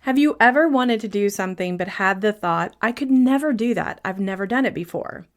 Have you ever wanted to do something but had the thought, I could never do that. I've never done it before.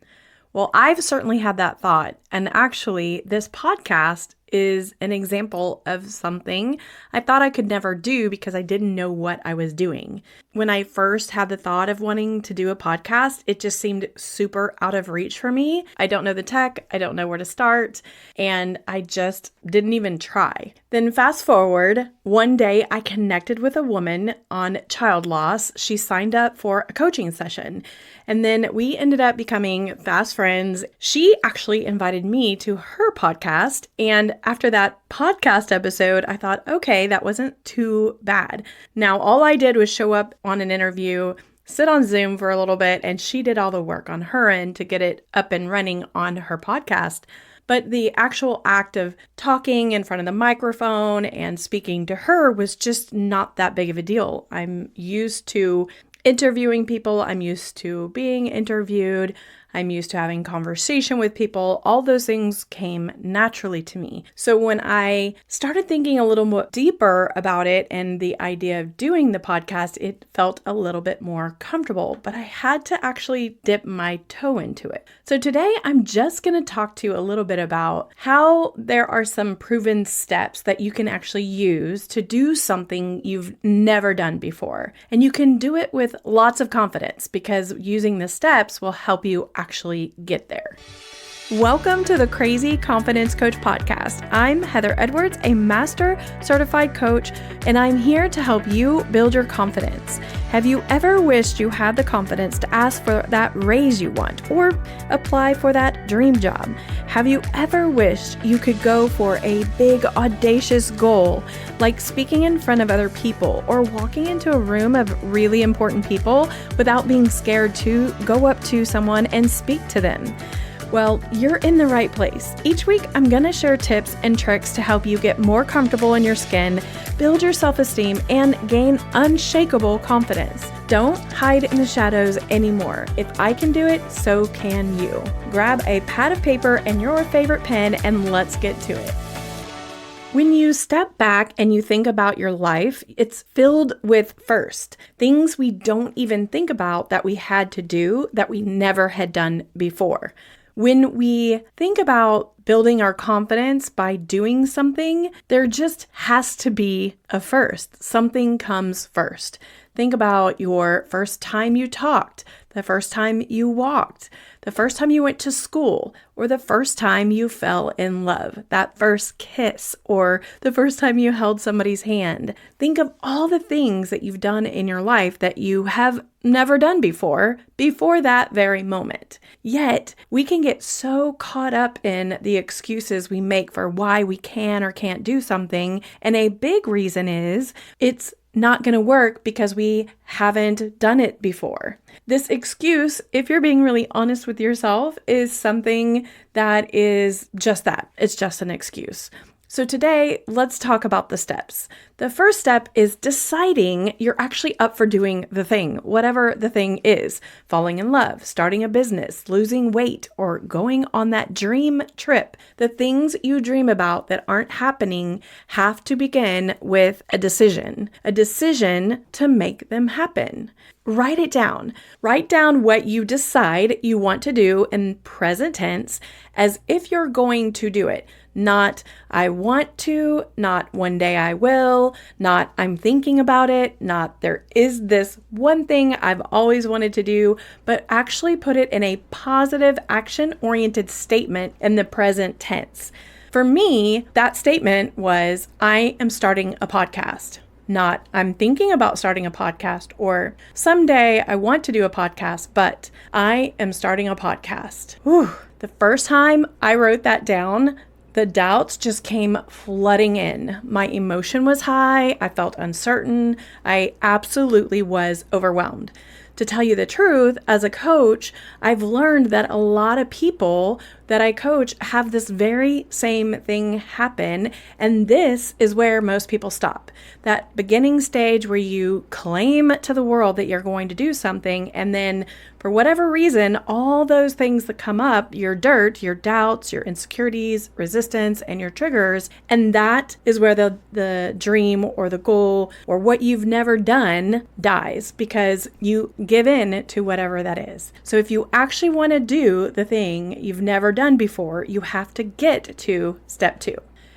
Well, I've certainly had that thought. And actually, this podcast is an example of something I thought I could never do because I didn't know what I was doing. When I first had the thought of wanting to do a podcast, it just seemed super out of reach for me. I don't know the tech, I don't know where to start, and I just didn't even try. Then fast forward, one day I connected with a woman on child loss. She signed up for a coaching session, and then we ended up becoming fast friends. She actually invited me to her podcast, and after that podcast episode, I thought, okay, that wasn't too bad. Now, all I did was show up on an interview, sit on Zoom for a little bit, and she did all the work on her end to get it up and running on her podcast. But the actual act of talking in front of the microphone and speaking to her was just not that big of a deal. I'm used to interviewing people. I'm used to being interviewed. I'm used to having conversation with people. All those things came naturally to me. So when I started thinking a little more deeper about it and the idea of doing the podcast, it felt a little bit more comfortable, but I had to actually dip my toe into it. So today I'm just going to talk to you a little bit about how there are some proven steps that you can actually use to do something you've never done before. And you can do it with lots of confidence because using the steps will help you actually get there. Welcome to the Crazy Confidence Coach podcast. I'm Heather Edwards, a master certified coach, and I'm here to help you build your confidence. Have you ever wished you had the confidence to ask for that raise you want or apply for that dream job? Have you ever wished you could go for a big, audacious goal, like speaking in front of other people or walking into a room of really important people without being scared to go up to someone and speak to them? Well, you're in the right place. Each week, I'm going to share tips and tricks to help you get more comfortable in your skin, build your self-esteem, and gain unshakable confidence. Don't hide in the shadows anymore. If I can do it, so can you. Grab a pad of paper and your favorite pen, and let's get to it. When you step back and you think about your life, it's filled with first, things we don't even think about that we had to do that we never had done before. When we think about building our confidence by doing something, there just has to be a first. Something comes first. Think about your first time you talked, the first time you walked, the first time you went to school, or the first time you fell in love, that first kiss, or the first time you held somebody's hand. Think of all the things that you've done in your life that you have never done before that very moment. Yet, we can get so caught up in the excuses we make for why we can or can't do something, and a big reason is it's not going to work because we haven't done it before. This excuse, if you're being really honest with yourself, is something that is just that. It's just an excuse. So today, let's talk about the steps. The first step is deciding you're actually up for doing the thing, whatever the thing is. Falling in love, starting a business, losing weight, or going on that dream trip. The things you dream about that aren't happening have to begin with a decision to make them happen. Write it down. Write down what you decide you want to do in present tense as if you're going to do it. Not I want to, not one day I will, not I'm thinking about it, not there is this one thing I've always wanted to do, but actually put it in a positive action-oriented statement in the present tense. For me, that statement was, I am starting a podcast. Not, I'm thinking about starting a podcast, or someday I want to do a podcast, but I am starting a podcast. Whew. The first time I wrote that down, the doubts just came flooding in. My emotion was high. I felt uncertain. I absolutely was overwhelmed. to tell you the truth, as a coach, I've learned that a lot of people that I coach have this very same thing happen. And this is where most people stop. That beginning stage where you claim to the world that you're going to do something, and then for whatever reason, all those things that come up, your dirt, your doubts, your insecurities, resistance, and your triggers, and that is where the dream or the goal or what you've never done dies, because you give in to whatever that is. So if you actually want to do the thing you've never done before, you have to get to step 2.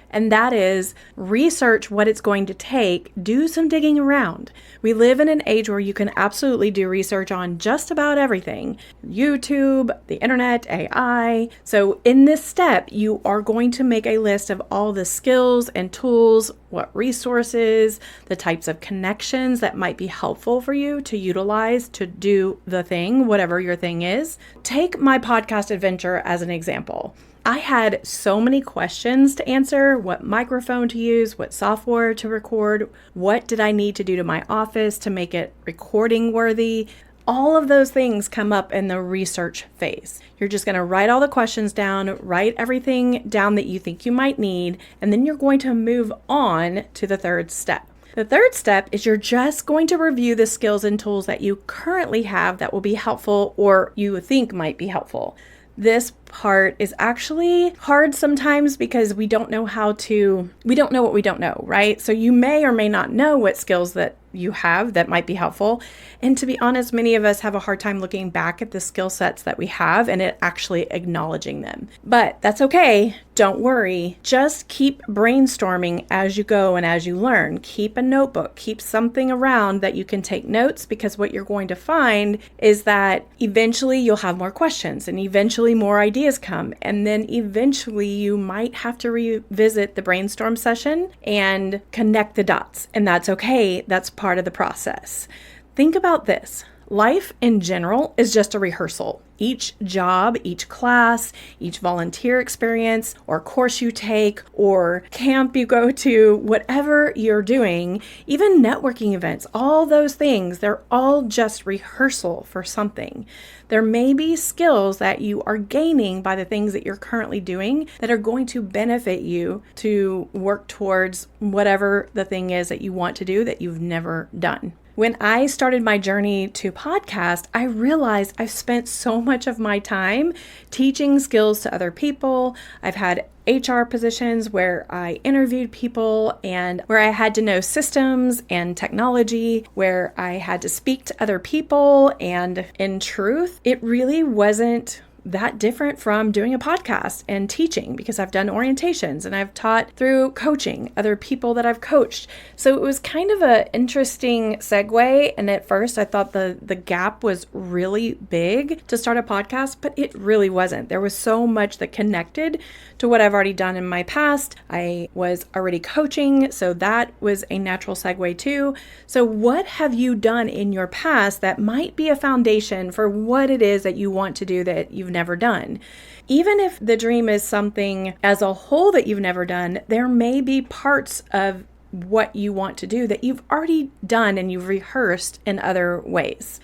And that is research what it's going to take, do some digging around. We live in an age where you can absolutely do research on just about everything. YouTube, the internet, AI. So in this step, you are going to make a list of all the skills and tools, what resources, the types of connections that might be helpful for you to utilize to do the thing, whatever your thing is. Take my podcast adventure as an example. I had so many questions to answer: what microphone to use, what software to record, what did I need to do to my office to make it recording worthy. All of those things come up in the research phase. You're just going to write all the questions down, write everything down that you think you might need, and then you're going to move on to the third step. The third step is you're just going to review the skills and tools that you currently have that will be helpful or you think might be helpful. This part is actually hard sometimes because we don't know what we don't know, right? So you may or may not know what skills that you have that might be helpful. And to be honest, many of us have a hard time looking back at the skill sets that we have and it actually acknowledging them. But that's okay. Don't worry. Just keep brainstorming as you go and as you learn. Keep a notebook. Keep something around that you can take notes, because what you're going to find is that eventually you'll have more questions and eventually more ideas come. And then eventually you might have to revisit the brainstorm session and connect the dots. And that's okay. That's part of the process. Think about this. Life in general is just a rehearsal. Each job, each class, each volunteer experience or course you take or camp you go to, whatever you're doing, even networking events, all those things, they're all just rehearsal for something. There may be skills that you are gaining by the things that you're currently doing that are going to benefit you to work towards whatever the thing is that you want to do that you've never done. When I started my journey to podcast, I realized I've spent so much of my time teaching skills to other people. I've had HR positions where I interviewed people and where I had to know systems and technology, where I had to speak to other people. And in truth, it really wasn't that different from doing a podcast and teaching, because I've done orientations and I've taught through coaching other people that I've coached. So it was kind of an interesting segue. And at first I thought the gap was really big to start a podcast, but it really wasn't. There was so much that connected to what I've already done in my past. I was already coaching, so that was a natural segue too. So what have you done in your past that might be a foundation for what it is that you want to do that you've never done? Even if the dream is something as a whole that you've never done, there may be parts of what you want to do that you've already done and you've rehearsed in other ways.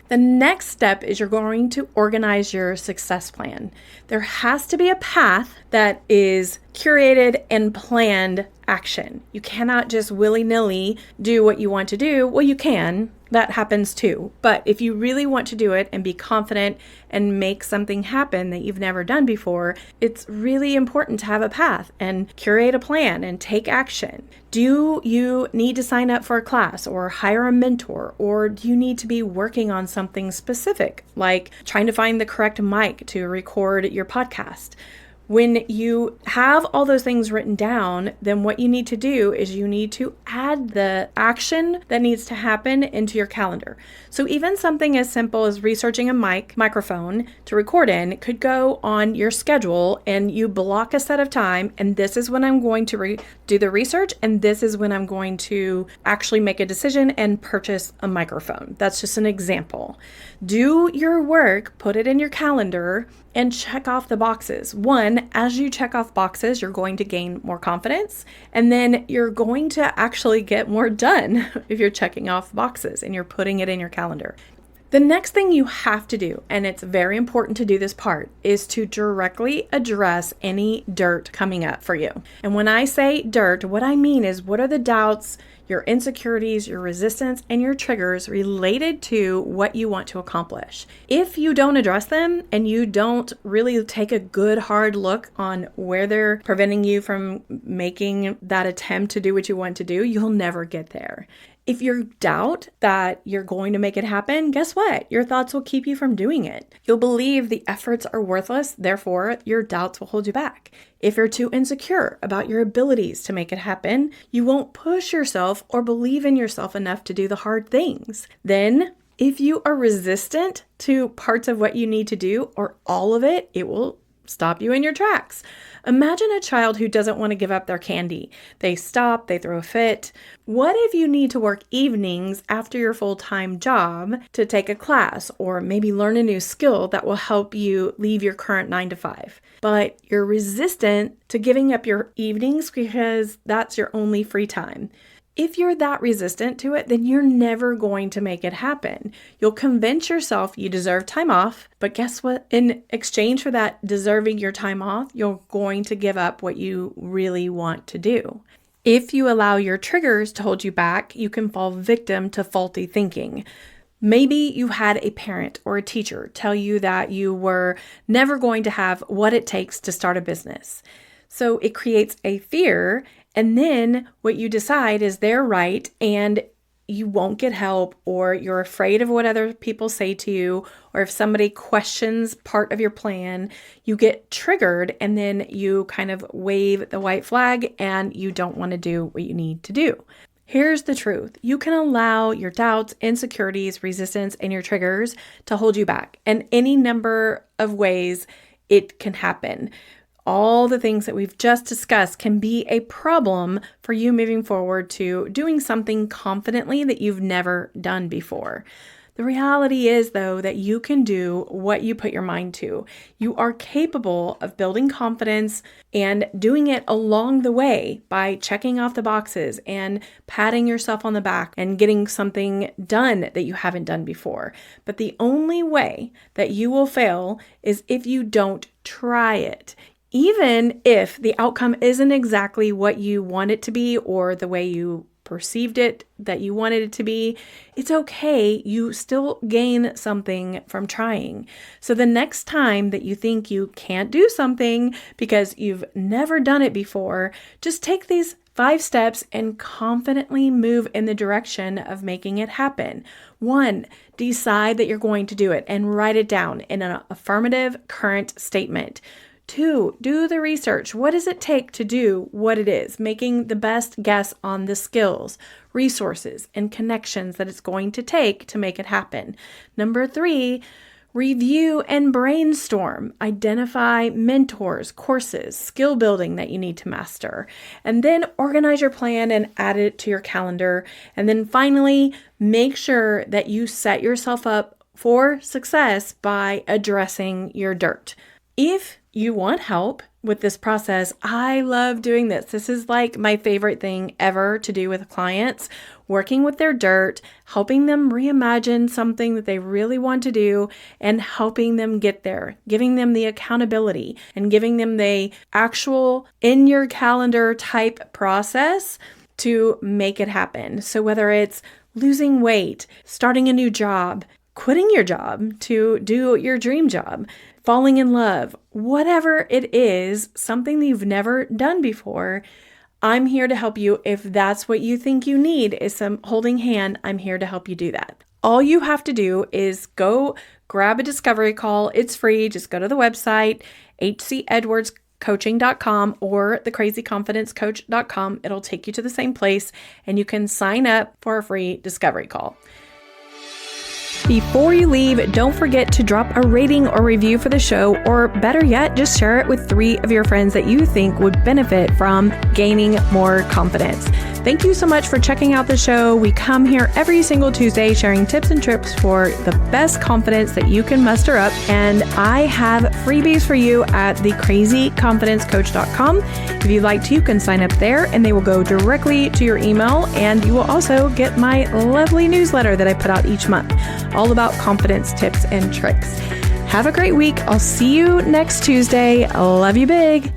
The next step is you're going to organize your success plan. There has to be a path that is curated and planned action. You cannot just willy-nilly do what you want to do. Well, you can. That happens too. But if you really want to do it and be confident and make something happen that you've never done before, it's really important to have a path and curate a plan and take action. Do you need to sign up for a class or hire a mentor, or do you need to be working on something specific, like trying to find the correct mic to record your podcast? When you have all those things written down, then what you need to do is you need to add the action that needs to happen into your calendar. So even something as simple as researching a microphone to record in could go on your schedule, and you block a set of time, and this is when I'm going to do the research, and this is when I'm going to actually make a decision and purchase a microphone. That's just an example. Do your work, put it in your calendar, and check off the boxes. One, as you check off boxes, you're going to gain more confidence, and then you're going to actually get more done if you're checking off boxes and you're putting it in your calendar. The next thing you have to do, and it's very important to do this part, is to directly address any dirt coming up for you. And when I say dirt, what I mean is what are the doubts, your insecurities, your resistance, and your triggers related to what you want to accomplish. If you don't address them and you don't really take a good hard look on where they're preventing you from making that attempt to do what you want to do, you'll never get there. If you doubt that you're going to make it happen, guess what? Your thoughts will keep you from doing it. You'll believe the efforts are worthless, therefore your doubts will hold you back. If you're too insecure about your abilities to make it happen, you won't push yourself or believe in yourself enough to do the hard things. Then, if you are resistant to parts of what you need to do or all of it, it will stop you in your tracks. Imagine a child who doesn't want to give up their candy. They stop, they throw a fit. What if you need to work evenings after your full-time job to take a class or maybe learn a new skill that will help you leave your current 9-to-5? But you're resistant to giving up your evenings because that's your only free time. If you're that resistant to it, then you're never going to make it happen. You'll convince yourself you deserve time off, but guess what? In exchange for that deserving your time off, you're going to give up what you really want to do. If you allow your triggers to hold you back, you can fall victim to faulty thinking. Maybe you had a parent or a teacher tell you that you were never going to have what it takes to start a business. So it creates a fear, and then what you decide is they're right and you won't get help, or you're afraid of what other people say to you, or if somebody questions part of your plan, you get triggered and then you kind of wave the white flag and you don't want to do what you need to do. Here's the truth. You can allow your doubts, insecurities, resistance, and your triggers to hold you back. And any number of ways it can happen. All the things that we've just discussed can be a problem for you moving forward to doing something confidently that you've never done before. The reality is, though, that you can do what you put your mind to. You are capable of building confidence and doing it along the way by checking off the boxes and patting yourself on the back and getting something done that you haven't done before. But the only way that you will fail is if you don't try it. Even if the outcome isn't exactly what you want it to be or the way you perceived it that you wanted it to be, it's okay. You still gain something from trying. So the next time that you think you can't do something because you've never done it before, just take these 5 steps and confidently move in the direction of making it happen. 1, decide that you're going to do it and write it down in an affirmative current statement. 2, do the research. What does it take to do what it is? Making the best guess on the skills, resources, and connections that it's going to take to make it happen. 3, review and brainstorm. Identify mentors, courses, skill building that you need to master. And then organize your plan and add it to your calendar. And then finally, make sure that you set yourself up for success by addressing your dirt. If you want help with this process, I love doing this. This is like my favorite thing ever to do with clients, working with their dirt, helping them reimagine something that they really want to do and helping them get there, giving them the accountability and giving them the actual in your calendar type process to make it happen. So whether it's losing weight, starting a new job, quitting your job to do your dream job, falling in love, whatever it is, something that you've never done before, I'm here to help you. If that's what you think you need is some holding hand, I'm here to help you do that. All you have to do is go grab a discovery call. It's free. Just go to the website, hcedwardscoaching.com or thecrazyconfidencecoach.com. It'll take you to the same place and you can sign up for a free discovery call. Before you leave, don't forget to drop a rating or review for the show, or better yet, just share it with 3 of your friends that you think would benefit from gaining more confidence. Thank you so much for checking out the show. We come here every single Tuesday sharing tips and tricks for the best confidence that you can muster up. And I have freebies for you at thecrazyconfidencecoach.com. If you'd like to, you can sign up there and they will go directly to your email. And you will also get my lovely newsletter that I put out each month, all about confidence tips and tricks. Have a great week. I'll see you next Tuesday. I love you big.